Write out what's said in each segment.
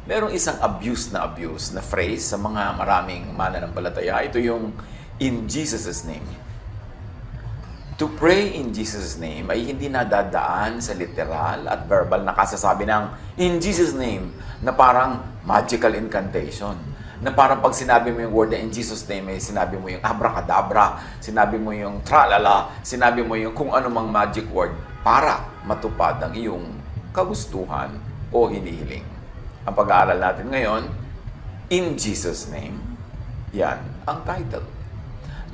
Merong isang abuse na phrase sa mga maraming mananampalataya. Ito yung in Jesus' name. To pray in Jesus' name ay hindi nadadaan sa literal at verbal na kasasabi ng in Jesus' name na parang magical incantation. Na parang pag sinabi mo yung word na in Jesus' name, ay sinabi mo yung abracadabra, sinabi mo yung tralala, sinabi mo yung kung anumang magic word para matupad ang iyong kagustuhan o hinihiling. Ang pag-aaral natin ngayon, in Jesus' name, yan ang title.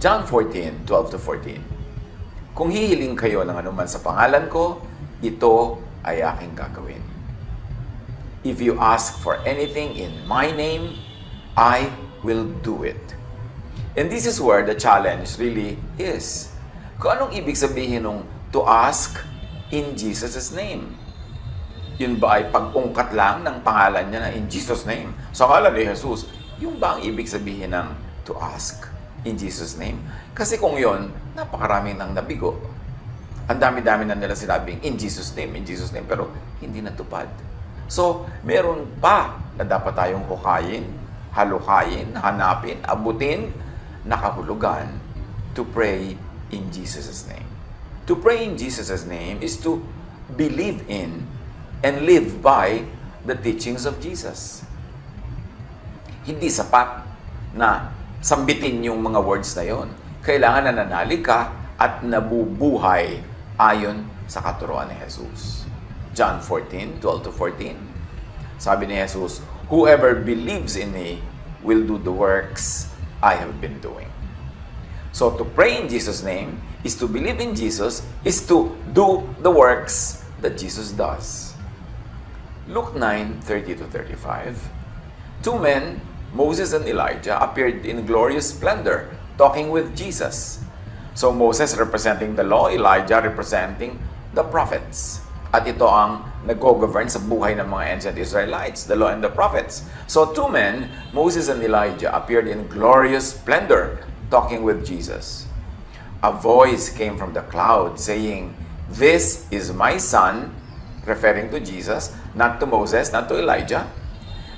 John 14:12-14. Kung hihiling kayo ng anuman sa pangalan ko, ito ay aking gagawin. If you ask for anything in my name, I will do it. And this is where the challenge really is. Kung anong ibig sabihin ng to ask in Jesus' name? Yun ba ay pag-ungkat lang ng pangalan niya na in Jesus' name? Sa ngalan ni Jesus, yung ba ang ibig sabihin ng to ask in Jesus' name? Kasi kung yun, napakaraming nang nabigo. Ang dami-dami na nila sinabing in Jesus' name, pero hindi natupad. So, meron pa na dapat tayong hukayin, halukayin, hanapin, abutin, nakahulugan to pray in Jesus' name. To pray in Jesus' name is to believe in and live by the teachings of Jesus. Hindi sapat na sambitin yung mga words na yon. Kailangan nananalig ka at nabubuhay ayon sa katuruan ni Jesus. John 14:12-14. Sabi ni Jesus, whoever believes in me will do the works I have been doing. So to pray in Jesus' name is to believe in Jesus, is to do the works that Jesus does. Luke 9:30-35. Two men, Moses and Elijah, appeared in glorious splendor, talking with Jesus. So Moses representing the law, Elijah representing the prophets. At ito ang nag-govern sa buhay ng mga ancient Israelites, the law and the prophets. So two men, Moses and Elijah, appeared in glorious splendor, talking with Jesus. A voice came from the cloud saying, "This is my son," referring to Jesus, not to Moses, not to Elijah.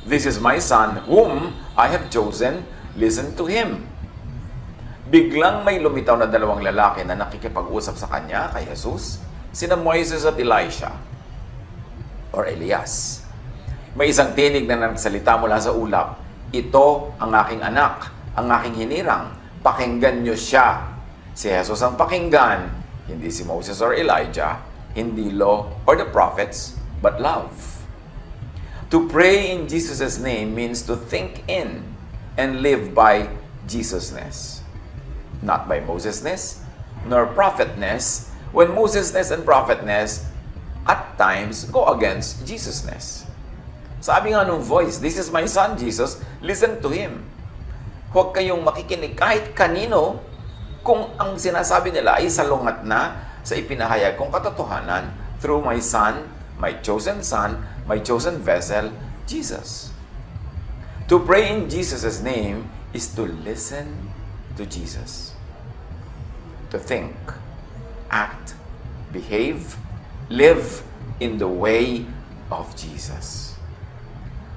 "This is my son, whom I have chosen. Listen to him." Biglang may lumitaw na dalawang lalaki na nakikipag-usap sa kanya, kay Jesus, sina Moises at Elisha, or Elias. May isang tinig na nagsalita mula sa ulap, "Ito ang aking anak, ang aking hinirang, pakinggan niyo siya." Si Jesus ang pakinggan, hindi si Moses or Elijah, hindi law or the prophets, but love. To pray in Jesus' name means to think in and live by Jesusness. Not by Mosesness, nor prophetness, when Mosesness and prophetness at times go against Jesusness. Sabi nga nung voice, "This is my son Jesus, listen to him." Huwag kayong makikinig kahit kanino kung ang sinasabi nila ay salungat na sa ipinahayag kong katotohanan through my son, my chosen vessel, Jesus. To pray in Jesus' name is to listen to Jesus. To think, act, behave, live in the way of Jesus.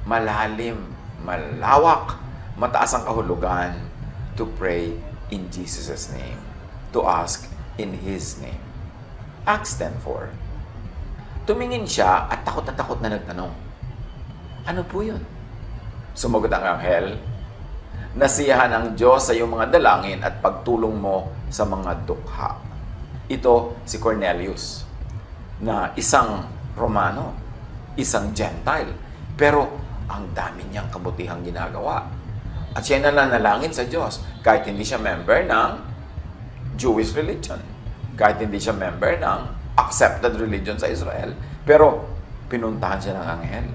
Malalim, malawak, mataas ang kahulugan to pray in Jesus' name, to ask in His name. Acts 10:4. Tumingin siya at takot na nagtanong, "Ano po yun?" Sumagot ang anghel, "Nasiyahan ang Diyos sa iyong mga dalangin at pagtulong mo sa mga dukha." Ito si Cornelius, na isang Romano, isang Gentile, pero ang dami niyang kabutihang ginagawa. At siya nananalangin sa Diyos kahit hindi siya member ng Jewish religion, kahit hindi siya member ng accepted religion sa Israel. Pero pinuntahan siya ng anghel.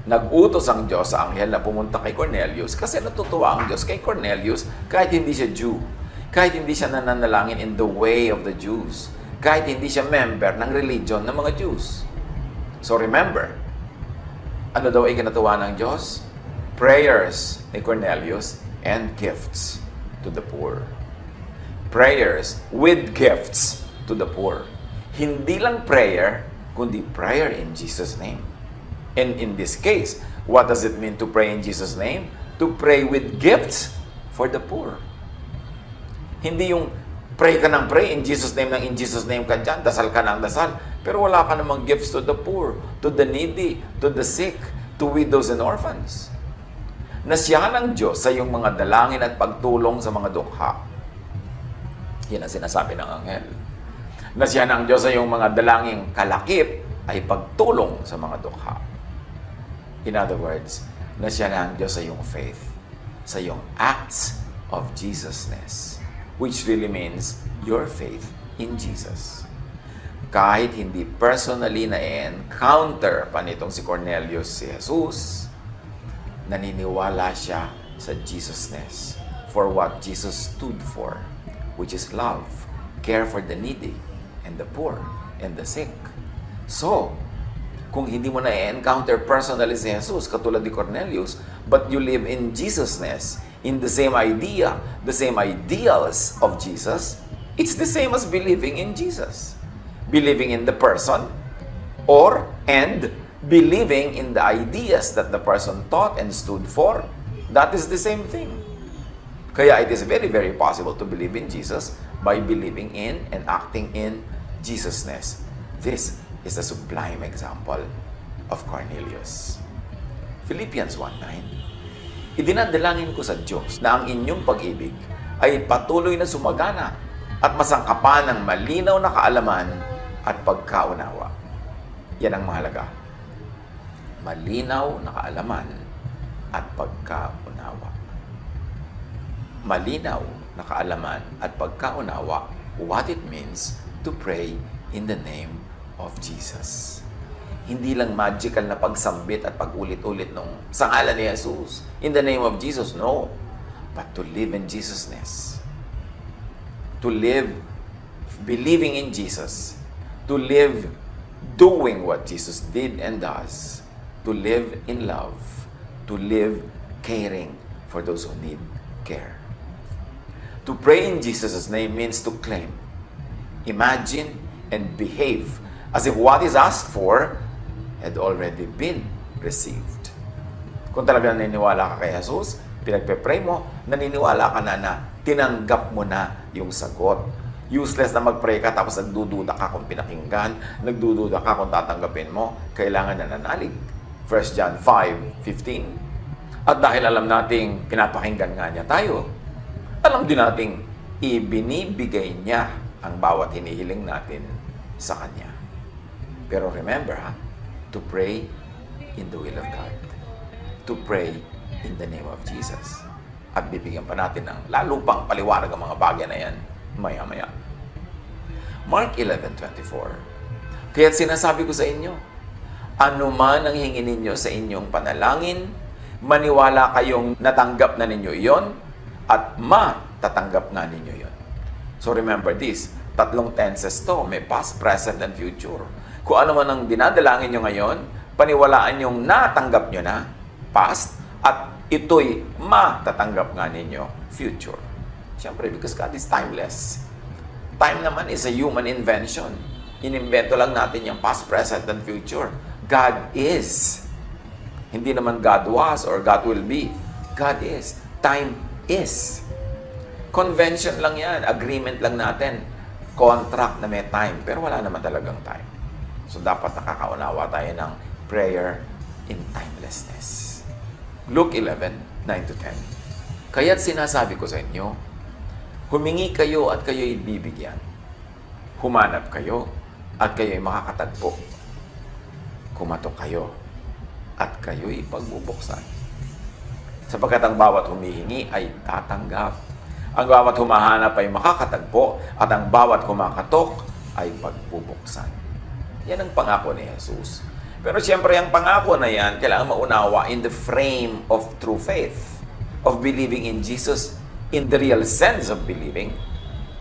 Nag-utos ang Diyos sa anghel na pumunta kay Cornelius kasi natutuwa ang Diyos kay Cornelius kahit hindi siya Jew, kahit hindi siya nananalangin in the way of the Jews, kahit hindi siya member ng religion ng mga Jews. So remember, ano daw ay kinatuwa ng Diyos? Prayers ni Cornelius and gifts to the poor. Prayers with gifts to the poor. Hindi lang prayer, kundi prayer in Jesus' name. And in this case, what does it mean to pray in Jesus' name? To pray with gifts for the poor. Hindi yung pray ka ng pray, in Jesus' name ng in Jesus' name ka dyan, dasal ka ng dasal. Pero wala ka namang gifts to the poor, to the needy, to the sick, to widows and orphans. Nasiyahan ng Diyos sa iyong mga dalangin at pagtulong sa mga dukha. Yan ang sinasabi ng anghel. Nasiyahan ng Diyos sa iyong mga dalangin kalakip ay pagtulong sa mga dukha. In other words, nasiyahan ng Diyos sa iyong faith, sa iyong acts of Jesusness, which really means your faith in Jesus. Kahit hindi personally na-encounter pa nitong si Cornelius si Jesus, naniniwala siya sa Jesusness for what Jesus stood for, which is love, care for the needy, and the poor, and the sick. So, kung hindi mo na-encounter personally si Jesus, katulad ni Cornelius, but you live in Jesusness, in the same idea, the same ideals of Jesus, it's the same as believing in Jesus. Believing in the person, and believing in the ideas that the person taught and stood for, that is the same thing. Kaya it is very, very possible to believe in Jesus by believing in and acting in Jesusness. This is a sublime example of Cornelius. Philippians 1:9. Idinadalangin ko sa Diyos na ang inyong pag-ibig ay patuloy na sumagana at masangkapan ng malinaw na kaalaman at pagkaunawa. Yan ang mahalaga. Malinaw na kaalaman at pagkaunawa. Malinaw na kaalaman at pagkaunawa what it means to pray in the name of Jesus. Hindi lang magical na pagsambit at pag-ulit-ulit nung sa ngalan ni Jesus. In the name of Jesus, no. But to live in Jesusness. To live believing in Jesus. To live doing what Jesus did and does. To live in love. To live caring for those who need care. To pray in Jesus' name means to claim, imagine, and behave as if what is asked for had already been received. Kung talagang naniniwala ka kay Jesus, pinagpe-pray mo, naniniwala ka na tinanggap mo na yung sagot. Useless na mag-pray ka tapos nagdududa ka kung pinakinggan, nagdududa ka kung tatanggapin mo, kailangan na nanalig. 1 John 5:15. At dahil alam nating pinapakinggan nga niya tayo, alam din nating ibinibigay niya ang bawat hinihiling natin sa Kanya. Pero remember, to pray in the will of God. To pray in the name of Jesus. At bibigyan pa natin ng lalo pang paliwanag ang mga bagay na yan maya-maya. Mark 11:24. Kaya't sinasabi ko sa inyo, anuman ang hingin ninyo sa inyong panalangin, maniwala kayong natanggap na ninyo iyon at matatanggap na ninyo iyon. So remember this, 3 tenses to, may past, present, and future. Kung ano man ang dinadalangin nyo ngayon, paniwalaan yung natanggap nyo na, past, at ito'y matatanggap nga ninyo, future. Siyempre, because God is timeless. Time naman is a human invention. Inimbento lang natin yung past, present, and future. God is. Hindi naman God was or God will be. God is. Time is. Convention lang yan. Agreement lang natin. Contract na may time. Pero wala naman talagang time. So, dapat nakakaunawa tayo ng prayer in timelessness. Luke 11:9-10. Kaya't sinasabi ko sa inyo, humingi kayo at kayo'y bibigyan. Humanap kayo at kayo'y makakatagpo. Kumatok kayo at kayo'y pagbubuksan. Sapagkat ang bawat humihingi ay tatanggap. Ang bawat humahanap ay makakatagpo at ang bawat kumakatok ay pagbubuksan. Yan ang pangako ni Jesus. Pero siyempre, ang pangako na yan, kailangan maunawa in the frame of true faith, of believing in Jesus, in the real sense of believing,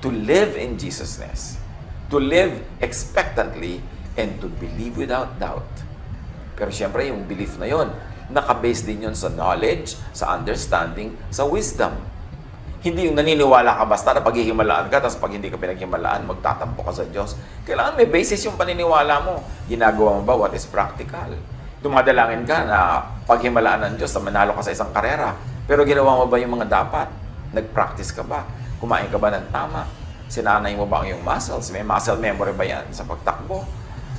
to live in Jesusness, to live expectantly, and to believe without doubt. Pero siyempre, yung belief na yon, nakabase din yon sa knowledge, sa understanding, sa wisdom. Hindi yung naniniwala ka basta na paghihimalaan ka, tapos pag hindi ka pinaghimalaan, magtatampo ka sa Diyos. Kailangan may basis yung paniniwala mo. Ginagawa mo ba what is practical? Dumadalangin ka na paghimalaan ng Diyos na manalo ka sa isang karera. Pero ginawa mo ba yung mga dapat? Nag-practice ka ba? Kumain ka ba ng tama? Sinanay mo ba ang iyong muscles? May muscle memory ba yan sa pagtakbo?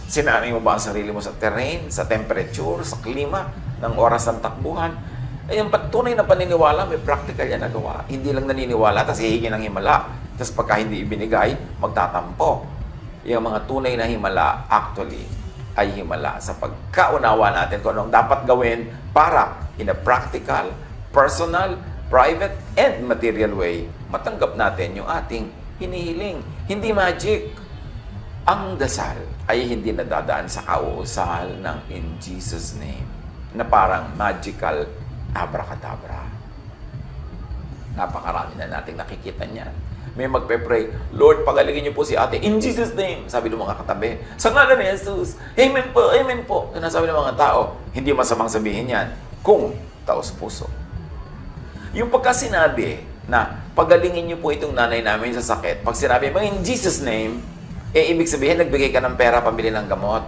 Sinanay mo ba ang sarili mo sa terrain, sa temperature, sa klima, ng oras ng takbuhan? Ay, yung tunay na paniniwala, may practical yan nagawa. Hindi lang naniniwala, tapos hihigin ng himala. Tapos pagka hindi ibinigay, magtatampo. Yung mga tunay na himala, actually, ay himala sa pagkaunawa natin kung anong dapat gawin para in a practical, personal, private, and material way, matanggap natin yung ating hinihiling. Hindi magic. Ang dasal ay hindi nadadaan sa kauusal ng in Jesus' name na parang magical abracadabra. Napakarami na nating nakikita niyan. May magpe-pray, Lord, pagalingin niyo po si ate in Jesus' name. Sabi ng mga katabi, sa ngalan ni Jesus, amen po, amen po. Sabi ng mga tao, hindi masamang sabihin yan kung taos puso. Yung pagka sinabi na pagalingin niyo po itong nanay namin sa sakit, pag sinabi mo in Jesus' name, ibig sabihin, nagbigay ka ng pera pambili ng gamot,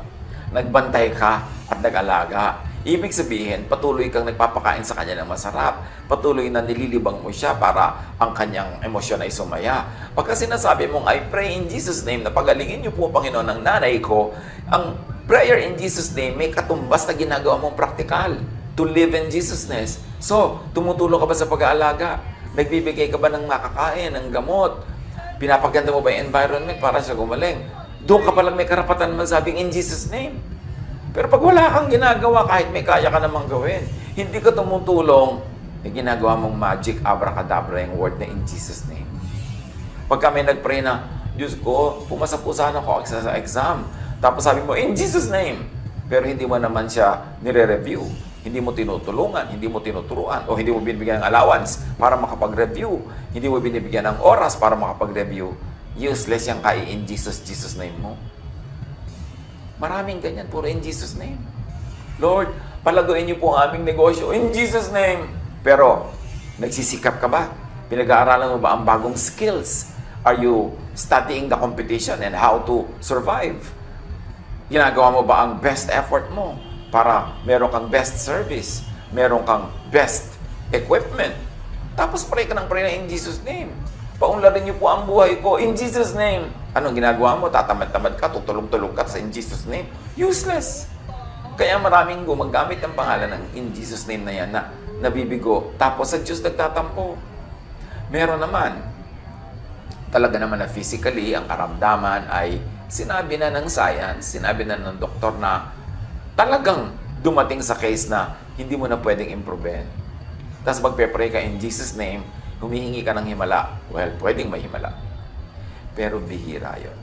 nagbantay ka at nag-alaga. Ibig sabihin, patuloy kang nagpapakain sa kanya ng masarap. Patuloy na nililibang mo siya para ang kanyang emosyon ay sumaya. Pagka sinasabi mong, I pray in Jesus' name, na pagalingin niyo po, Panginoon, ng nanay ko, ang prayer in Jesus' name may katumbas na ginagawa mong praktikal to live in Jesus' name. So, tumutulong ka ba sa pag-aalaga? Nagbibigay ka ba ng makakain, ng gamot? Pinapaganda mo ba yung environment para siya gumaling? Doon ka palang may karapatan masabing in Jesus' name. Pero pag wala kang ginagawa, kahit may kaya ka namang gawin, hindi ka tumutulong, may ginagawa mong magic, abracadabra yung word na in Jesus' name. Pag kami nag-pray na, Diyos ko, pumasa po sana ako sa exam. Tapos sabi mo, in Jesus' name. Pero hindi mo naman siya nire-review. Hindi mo tinutulungan, hindi mo tinuturuan, o hindi mo binibigyan ng allowance para makapag-review. Hindi mo binibigyan ng oras para makapag-review. Useless yung kay in Jesus' name mo. Maraming ganyan, puro in Jesus' name. Lord, palaguin niyo po ang aming negosyo in Jesus' name. Pero, nagsisikap ka ba? Pinag-aaralan mo ba ang bagong skills? Are you studying the competition and how to survive? Ginagawa mo ba ang best effort mo para meron kang best service, meron kang best equipment? Tapos pray ka ng pray na in Jesus' name. Paunlarin niyo po ang buhay ko in Jesus' name. Anong ginagawa mo? Tatamad-tamad ka, tutulog-tulog ka sa in Jesus' name? Useless. Kaya maraming gumagamit ng pangalan ng in Jesus' name na yan na nabibigo. Tapos sa Diyos nagtatampo. Meron naman. Talaga naman na physically, ang karamdaman ay sinabi na ng science, sinabi na ng doktor na talagang dumating sa case na hindi mo na pwedeng improvein. Tapos magpe-pray ka in Jesus' name, humihingi ka ng himala. Well, pwedeng may himala. Pero bihira yun.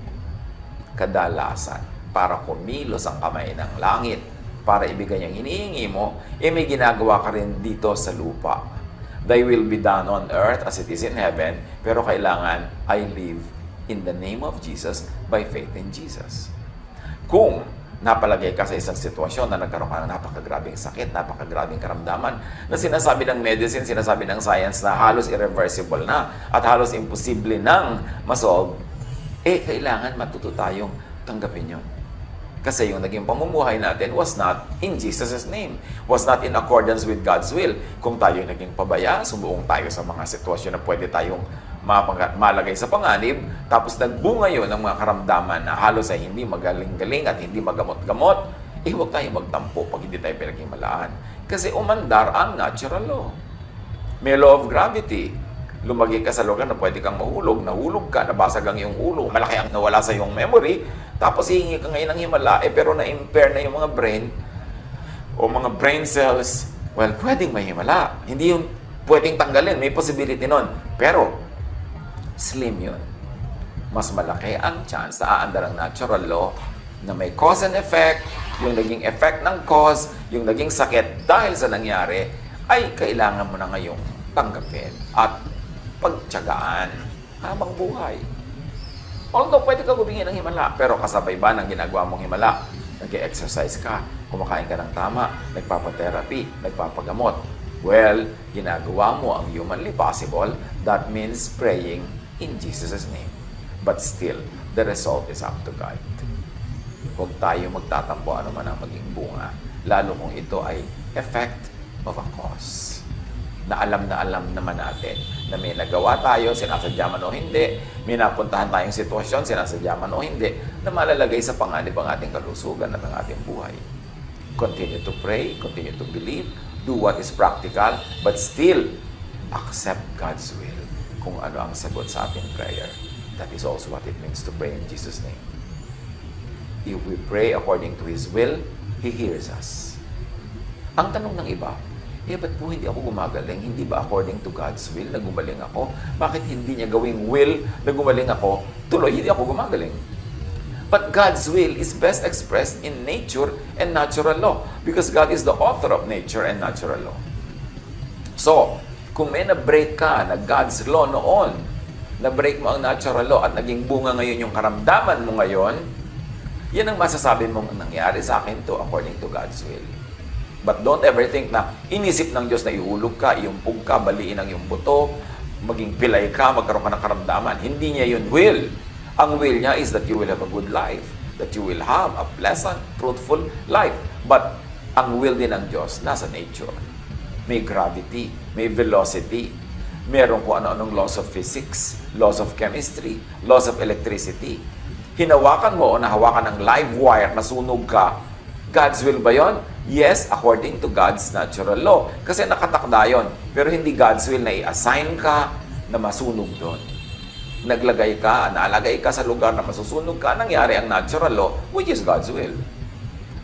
Kadalasan, para kumilos ang kamay ng langit, para ibigay ang hinihingi mo, may ginagawa ka rin dito sa lupa. Thy will be done on earth as it is in heaven, pero kailangan I live in the name of Jesus by faith in Jesus. Kung napalagay ka sa isang sitwasyon na nagkaroon ka ng napakagrabing sakit, napakagrabing karamdaman, na sinasabi ng medicine, sinasabi ng science na halos irreversible na at halos imposible nang masolve, kailangan matuto tayong tanggapin yun. Kasi yung naging pamumuhay natin was not in Jesus' name, was not in accordance with God's will. Kung tayo naging pabaya, sumuong tayo sa mga sitwasyon na pwede tayong malagay sa panganib, tapos nagbunga yun ng mga karamdaman na halos ay hindi magaling-galing at hindi magamot-gamot, huwag tayo magtampo pag hindi tayo pinaghimalaan. Kasi umandar ang natural law. May law of gravity. Lumagay ka sa lugar na pwede kang mahulog, nahulog ka, nabasag ang iyong ulo, malaki ang nawala sa iyong memory, tapos hihingi ka ngayon ng himala, pero na-impair na yung mga brain o mga brain cells, well, pwedeng may himala. Hindi yung pwedeng tanggalin, may possibility nun. Pero, slim yun. Mas malaki ang chance na aandar ang natural law na may cause and effect, yung naging effect ng cause, yung naging sakit dahil sa nangyari, ay kailangan mo na ngayong tanggapin at pagtiyagaan habang buhay. Although pwede ka humingi ng himala, pero kasabay ba ng ginagawa mong himala? Nag-exercise ka, kumakain ka ng tama, nagpapatherapy, nagpapagamot. Well, ginagawa mo ang humanly possible, that means praying in Jesus' name. But still, the result is up to God. Huwag tayo magtatampo ano man ang maging bunga. lalo kung ito ay effect of a cause. Na alam naman natin na may nagawa tayo, sinasadya man o hindi, may napuntahan tayong sitwasyon, sinasadya man o hindi, na malalagay sa panganib ang ating kalusugan at ang ating buhay. Continue to pray, continue to believe, do what is practical, but still, accept God's will kung ano ang sagot sa ating prayer. That is also what it means to pray in Jesus' name. If we pray according to His will, He hears us. Ang tanong ng iba, ba't po hindi ako gumagaling? Hindi ba according to God's will na gumaling ako? Bakit hindi niya gawing will na gumaling ako? Tuloy, hindi ako gumagaling. But God's will is best expressed in nature and natural law because God is the author of nature and natural law. So, kung may na-break ka na God's law noon, na-break mo ang natural law at naging bunga ngayon yung karamdaman mo ngayon, yan ang masasabi mong nangyari sa akin to according to God's will. But don't ever think na inisip ng Diyos na ihulog ka, iumpog ka, baliin ang iyong buto, maging pilay ka, magkaroon ka ng karamdaman. Hindi niya yun will. Ang will niya is that you will have a good life, that you will have a pleasant, fruitful life. But ang will din ng Diyos nasa nature. May gravity, may velocity, meron kung ano-anong laws of physics, laws of chemistry, laws of electricity. Hinawakan mo o nahawakan ng live wire, nasunog ka, God's will ba yon? Yes, according to God's natural law. Kasi nakatakda yon. Pero hindi God's will na i-assign ka na masunog doon. Naglagay ka, nalagay ka sa lugar na masusunog ka, nangyari ang natural law, which is God's will.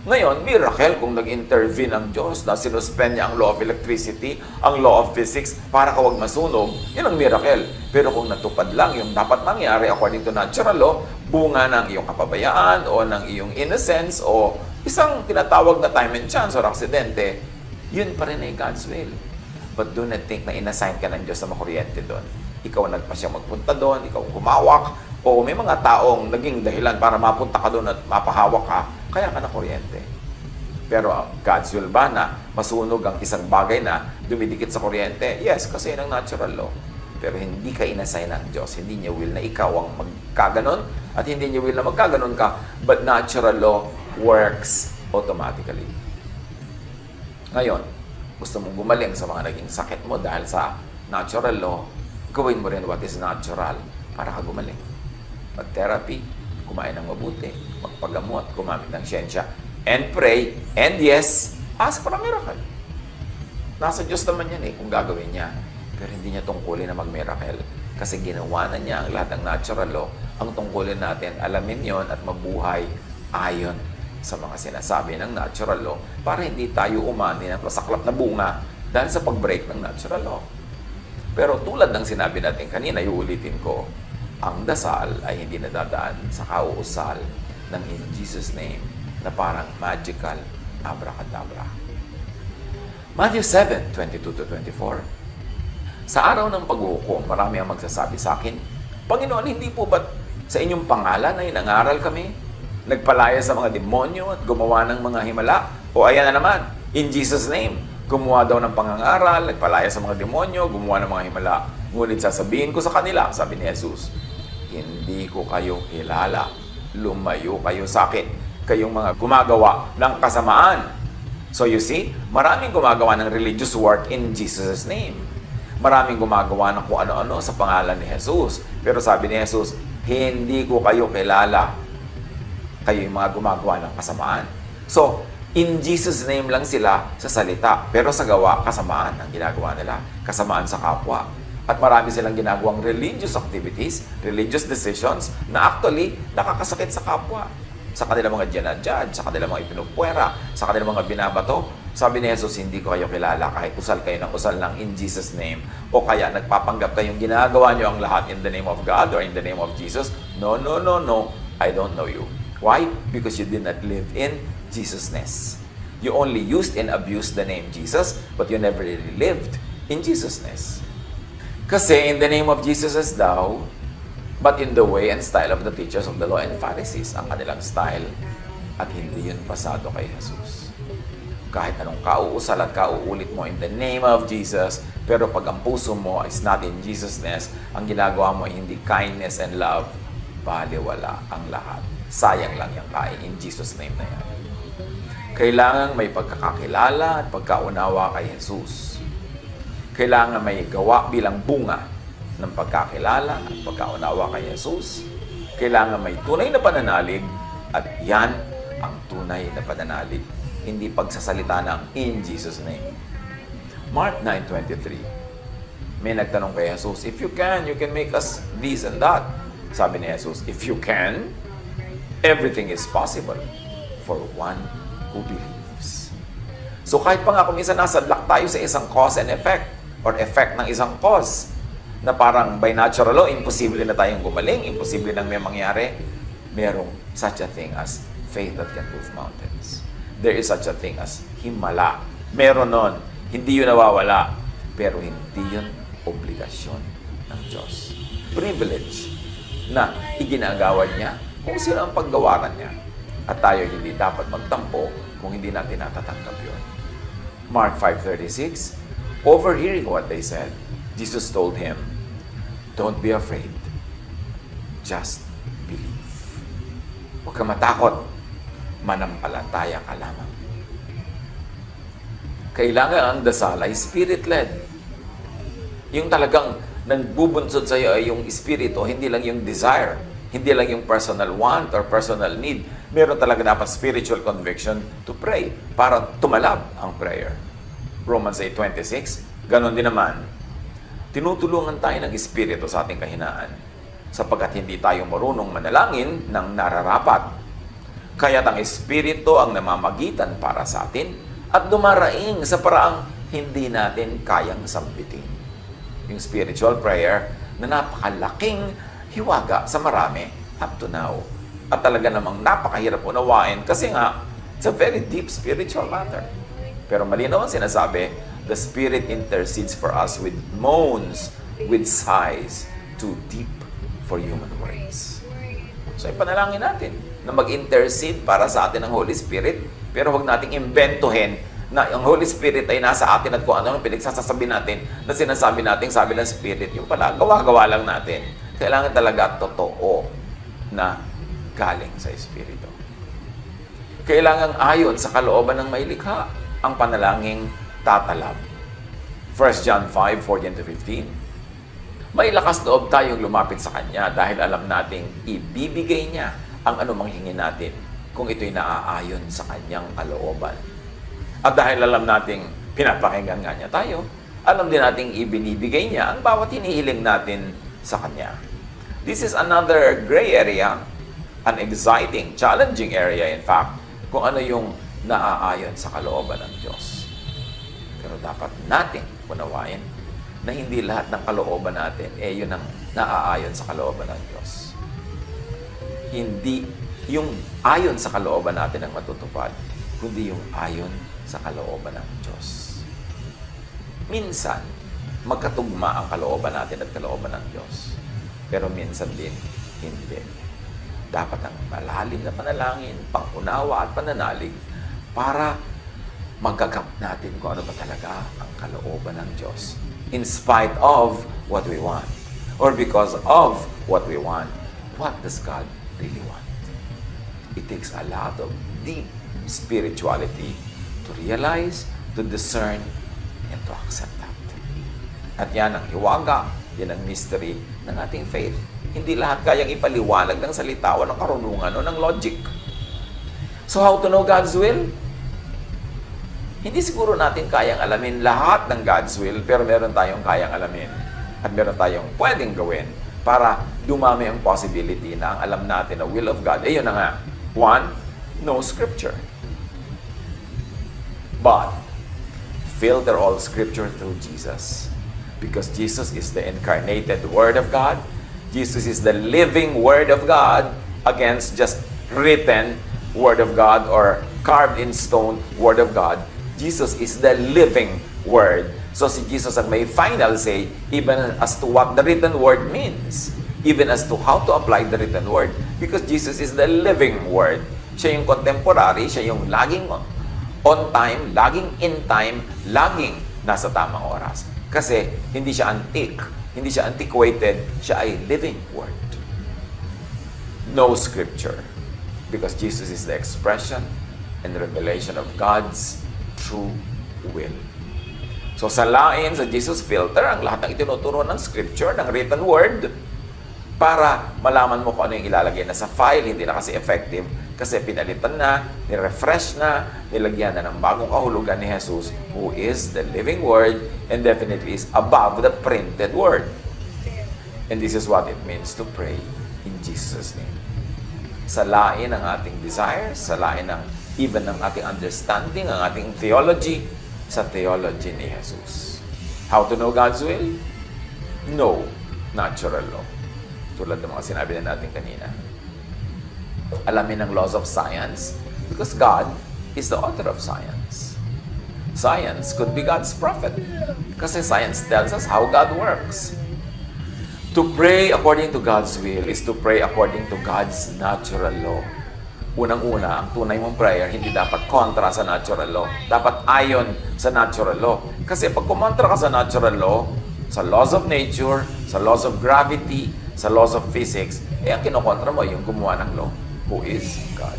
Ngayon, miracle kung nag-intervene ang Diyos na sinuspend niya ang law of electricity, ang law of physics, para ka wag masunog, yun ang miracle. Pero kung natupad lang yung dapat mangyari according to natural law, bunga ng iyong kapabayaan o ng iyong innocence o isang tinatawag na time and chance or aksidente, yun pa rin ay God's will. But do not think na inassign ka ng Diyos na makuryente doon. Ikaw nagpa siya magpunta doon, ikaw gumawak, o may mga taong naging dahilan para mapunta ka doon at mapahawak ka, kaya ka na kuryente. Pero God's will ba na masunog ang isang bagay na dumidikit sa kuryente? Yes, kasi yun ang natural law. Pero hindi ka inassign ng Diyos. Hindi niya will na ikaw ang magkaganon at hindi niya will na magkaganon ka. But natural law works automatically. Ngayon, gusto mong gumaling sa mga naging sakit mo dahil sa natural law, gawin mo rin what is natural para ka gumaling. Mag-therapy, kumain ng mabuti, magpagamot, gumamit ng siyensya, and pray, and yes, ask for a miracle. Nasa Diyos naman yan kung gagawin niya. Pero hindi niya tungkulin na mag-miracle. Kasi ginawa na niya ang lahat ng natural law. Ang tungkulin natin, alamin yon at mabuhay ayon sa mga sinasabi ng natural law para hindi tayo umani ng masaklap na bunga dahil sa pag-break ng natural law. Pero tulad ng sinabi natin kanina, iulitin ko, ang dasal ay hindi nadadaan sa kauusal ng in Jesus' name na parang magical abracadabra. Matthew 7:22-24. Sa araw ng paghuhukom, marami ang magsasabi sa akin, Panginoon, hindi po ba sa inyong pangalan ay nangaral kami? Nagpalaya sa mga demonyo at gumawa ng mga himala? O ayan na naman, in Jesus' name, gumawa daw ng pangangaral, nagpalaya sa mga demonyo, gumawa ng mga himala. Ngunit sasabihin ko sa kanila, sabi ni Jesus, hindi ko kayo kilala. Lumayo kayo sa akin. Kayong mga gumagawa ng kasamaan. So you see, maraming gumagawa ng religious work in Jesus' name. Maraming gumagawa ng kung ano-ano sa pangalan ni Jesus. Pero sabi ni Jesus, hindi ko kayo kilala. Kayo yung mga gumagawa ng kasamaan. So, in Jesus' name lang sila sa salita. Pero sa gawa, kasamaan ang ginagawa nila. Kasamaan sa kapwa. At marami silang ginagawang religious activities, religious decisions na actually nakakasakit sa kapwa. Sa kanilang mga ginajudge, sa kanilang mga ipinupwera, sa kanilang mga binabato. Sabi ni Jesus, hindi ko kayo kilala kahit usal kayo ng usal ng in Jesus' name. O kaya nagpapanggap kayong ginagawa nyo ang lahat in the name of God or in the name of Jesus. No, no, no, no. I don't know you. Why? Because you did not live in Jesusness. You only used and abused the name Jesus, but you never really lived in Jesusness. Kasi in the name of Jesus as thou, but in the way and style of the teachers of the law and Pharisees, ang kanilang style, at hindi yun pasado kay Jesus. Kahit anong kauusal at kauulit mo in the name of Jesus, pero pag ang puso mo is not in Jesusness, ang ginagawa mo ay hindi kindness and love, baliwala ang lahat. Sayang lang yung kain in Jesus' name na yan. Kailangan may pagkakakilala at pagkaunawa kay Jesus. Kailangan may gawa bilang bunga ng pagkakilala at pagkaunawa kay Jesus. Kailangan may tunay na pananalig at yan ang tunay na pananalig. Hindi pagsasalita ng in Jesus' name. Mark 9:23. May nagtanong kay Jesus, if you can make us this and that. Sabi ni Jesus, if you can, everything is possible for one who believes. So kahit pa nga kung minsan nasadlak tayo sa isang cause and effect or effect ng isang cause na parang by natural law, imposible na tayong gumaling, imposible nang may mangyari, merong such a thing as faith that can move mountains. There is such a thing as himala. Meron nun. Hindi yun nawawala. Pero hindi yun obligasyon ng Diyos. Privilege na iginagawad niya kung sino ang paggawaran niya. At tayo hindi dapat magtampo kung hindi natin natatanggap yun. Mark 5:36, overhearing what they said, Jesus told him, don't be afraid. Just believe. Huwag ka matakot. Manampalataya ka lamang. Kailangan ang dasal ay spirit-led. Yung talagang nagbubunsod sa iyo ay yung espiritu, hindi lang yung desire, hindi lang yung personal want or personal need. Meron talaga dapat spiritual conviction to pray para tumalab ang prayer. Romans 8:26, ganon din naman. Tinutulungan tayo ng espiritu sa ating kahinaan sapagkat hindi tayo marunong manalangin ng nararapat. Kaya't ang espiritu ang namamagitan para sa atin at dumaraing sa paraang hindi natin kayang sambitin. Yung spiritual prayer na napakalaking hiwaga sa marami up to now. At talaga namang napakahirap unawain kasi nga, it's a very deep spiritual matter. Pero malinaw ang sinasabi, the Spirit intercedes for us with moans, with sighs, too deep for human words. So ipanalangin natin na mag-intercede para sa atin ang Holy Spirit, pero huwag nating imbentohin na ang Holy Spirit ay nasa atin at kung ano ang pinagsasasabi natin na sinasabi natin, sabi ng Spirit, yung pala, gawa-gawa lang natin. Kailangan talaga totoo na galing sa Espiritu. Kailangan ayon sa kalooban ng may likha ang panalangin tatalab. 1 John 5:14-15. May lakas loob tayong lumapit sa Kanya dahil alam nating ibibigay Niya ang anumang hingin natin kung ito'y naaayon sa Kanyang kalooban. At dahil alam nating pinapakinggan nga Niya tayo, alam din nating ibinibigay Niya ang bawat hinihiling natin sa Kanya. This is another gray area, an exciting, challenging area in fact, kung ano yung naaayon sa kalooban ng Diyos. Pero dapat natin unawain na hindi lahat ng kalooban natin yun ang naaayon sa kalooban ng Diyos. Hindi yung ayon sa kalooban natin ang matutupad, kundi yung ayon sa kalooban ng Diyos. Minsan, magkatugma ang kalooban natin at kalooban ng Diyos. Pero minsan din, hindi. Dapat ang malalim na panalangin, pangunawa at pananalig para magagap natin kung ano ba talaga ang kalooban ng Diyos. In spite of what we want. Or because of what we want. What does God really want? It takes a lot of deep spirituality to realize, to discern, and to accept that. At yan ang hiwaga, yan ang mystery ng ating faith. Hindi lahat kayang ipaliwanag ng salita o ng karunungan o ng logic. So how to know God's will? Hindi siguro natin kayang alamin lahat ng God's will, pero meron tayong kayang alamin. At meron tayong pwedeng gawin para dumami ang possibility na ang alam natin na will of God. Yun na nga. 1, know Scripture. But, filter all Scripture through Jesus. Because Jesus is the incarnated Word of God. Jesus is the living Word of God against just written Word of God or carved in stone Word of God. Jesus is the living Word. So si Jesus ang may final say even as to what the written Word means. Even as to how to apply the written Word. Because Jesus is the living Word. Siya yung contemporary, siya yung laging on time, laging in time, laging nasa tamang oras. Kasi hindi siya antique, hindi siya antiquated, siya ay living Word. No Scripture. Because Jesus is the expression and revelation of God's true will. So salain sa Jesus filter ang lahat ng itinuturo ng scripture, ng written word, para malaman mo kung ano yung ilalagay na sa file, hindi na kasi effective kasi pinalitan na, nirefresh na, nilagyan na ng bagong kahulugan ni Jesus, who is the living word and definitely is above the printed word. And this is what it means to pray in Jesus' name. Salain ang ating desires, salain ang even ang ating understanding, ang ating theology sa theology ni Jesus. How to know God's will? No natural law. Tulad ng mga sinabi na natin kanina. Alamin ang laws of science because God is the author of science. Science could be God's prophet kasi science tells us how God works. To pray according to God's will is to pray according to God's natural law. Unang-una, ang tunay mong prayer hindi dapat kontra sa natural law. Dapat ayon sa natural law. Kasi pag kumontra ka sa natural law, sa laws of nature, sa laws of gravity, sa laws of physics, ang kinokontra mo yung gumawa ng law, who is God.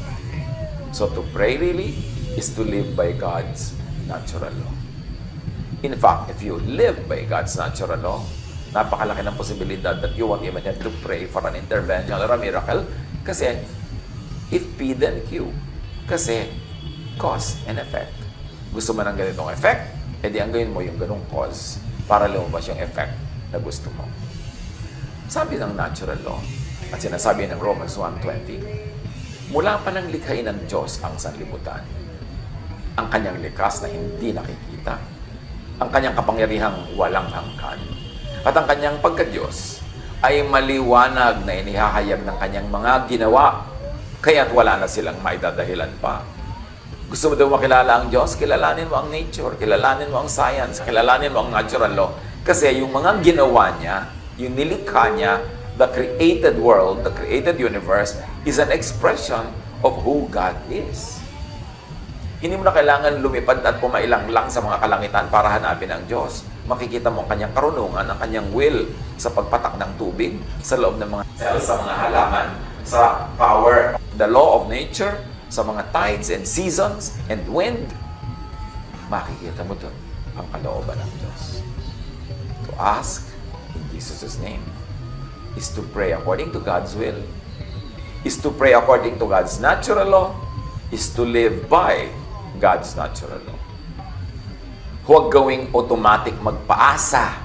So to pray really is to live by God's natural law. In fact, if you live by God's natural law, napakalaki ng posibilidad that you won't even have to pray for an intervention or a miracle kasi if P then Q. Kasi cause and effect. Gusto mo ng ganitong effect, edi ang gawin mo yung ganong cause para lumabas yung effect na gusto mo. Sabi ng natural law at sinasabi ng Romans 1:20, mula pa ng likhain ng Diyos ang sanlibutan, ang kanyang likas na hindi nakikita, ang kanyang kapangyarihang walang hanggan, at ang kanyang pagka-Diyos ay maliwanag na inihahayag ng kanyang mga ginawa, kaya't wala na silang maidadahilan pa. Gusto mo daw makilala ang Diyos? Kilalanin mo ang nature, kilalanin mo ang science, kilalanin mo ang natural law. Kasi yung mga ginawa niya, yung nilikha niya, the created world, the created universe, is an expression of who God is. Hindi mo na kailangan lumipad at pumailang lang sa mga kalangitan para hanapin ang Diyos. Makikita mo ang kanyang karunungan, ang kanyang will sa pagpatak ng tubig, sa loob ng mga cells, sa mga halaman, sa power, the law of nature, sa mga tides and seasons and wind. Makikita mo doon ang kalooban ng Diyos. To ask in Jesus' name is to pray according to God's will, is to pray according to God's natural law, is to live by God's natural law. Huwag gawing automatic magpaasa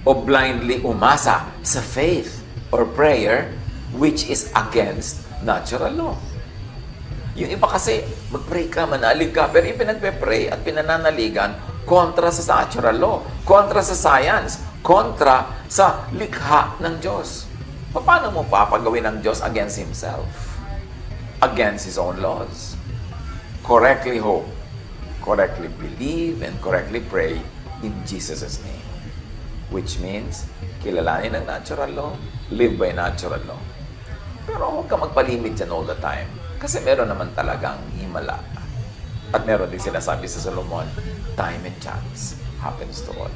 o blindly umasa sa faith or prayer which is against natural law. Yung iba kasi, mag-pray ka, manalig ka, pero yung pinagpe-pray at pinananaligan kontra sa natural law, kontra sa science, kontra sa likha ng Diyos. Paano mo papagawin ng Diyos against Himself? Against His own laws? Correctly hope, correctly believe, and correctly pray in Jesus' name. Which means, kilalanin ang natural law, live by natural law. Pero huwag ka magpalimit dyan all the time. Kasi meron naman talagang himala. At meron din sinasabi sa Solomon, time and chance happens to all.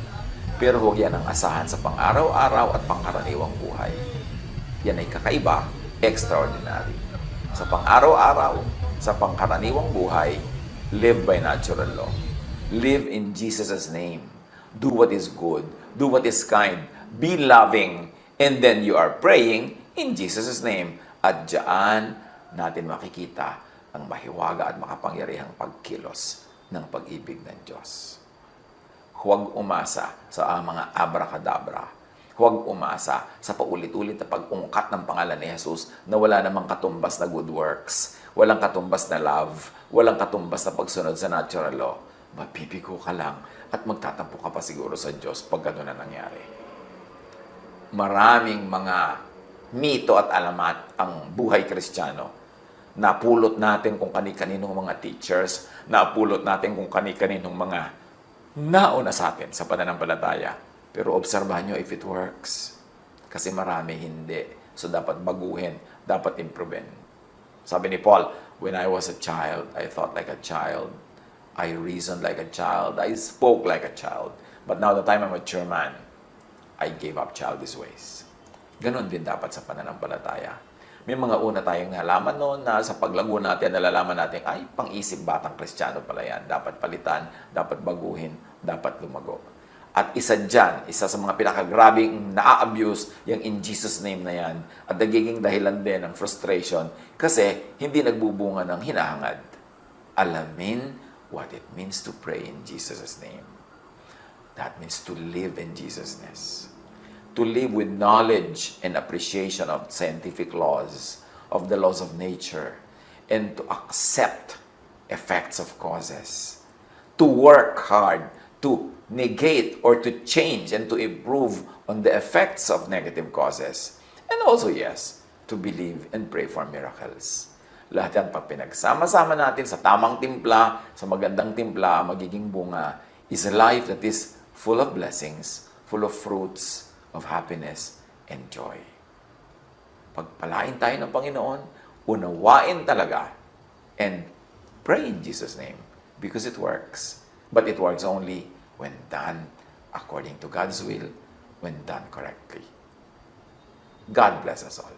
Pero huwag yan ang asahan sa pang-araw-araw at pangkaraniwang buhay. Yan ay kakaiba, extraordinary. Sa pang-araw-araw, sa pangkaraniwang buhay, live by natural law. Live in Jesus' name. Do what is good. Do what is kind. Be loving. And then you are praying in Jesus' name. At diyan natin makikita ang mahiwaga at makapangyarihang pagkilos ng pag-ibig ng Diyos. Huwag umasa sa mga abracadabra. Huwag umasa sa paulit-ulit na pag-ungkat ng pangalan ni Jesus na wala namang katumbas na good works, walang katumbas na love, walang katumbas na pagsunod sa natural law. Mapipigo ka lang at magtatampo ka pa siguro sa Diyos pag gano'n na nangyari. Maraming mga mito at alamat ang buhay Kristiyano. Napulot natin kung kani-kaninong mga teachers, napulot natin kung kani-kaninong mga nauna sa atin sa pananampalataya. Pero obserbahan nyo if it works. Kasi marami hindi. So dapat baguhin, dapat improvein. Sabi ni Paul, when I was a child, I thought like a child. I reasoned like a child. I spoke like a child. But now that I'm a mature man, I gave up childish ways. Ganon din dapat sa pananampalataya. May mga una tayong nalaman noon na sa paglago natin, nalalaman natin, ay, pang-isip batang Kristiyano pala yan. Dapat palitan, dapat baguhin, dapat lumago. At isa dyan, isa sa mga pinakagrabing na-abuse, yung in Jesus name na yan, at nagiging dahilan din ng frustration kasi hindi nagbubunga ng hinahangad. Alamin what it means to pray in Jesus' name. That means to live in Jesus' to live with knowledge and appreciation of scientific laws, of the laws of nature, and to accept effects of causes, to work hard, to negate or to change and to improve on the effects of negative causes, and also, yes, to believe and pray for miracles. Lahat yan, pag pinagsama-sama natin sa tamang timpla, sa magandang timpla, magiging bunga, is a life that is full of blessings, full of fruits, of happiness and joy. Pagpalain tayo ng Panginoon, unawain talaga, and pray in Jesus' name because it works. But it works only when done according to God's will, when done correctly. God bless us all.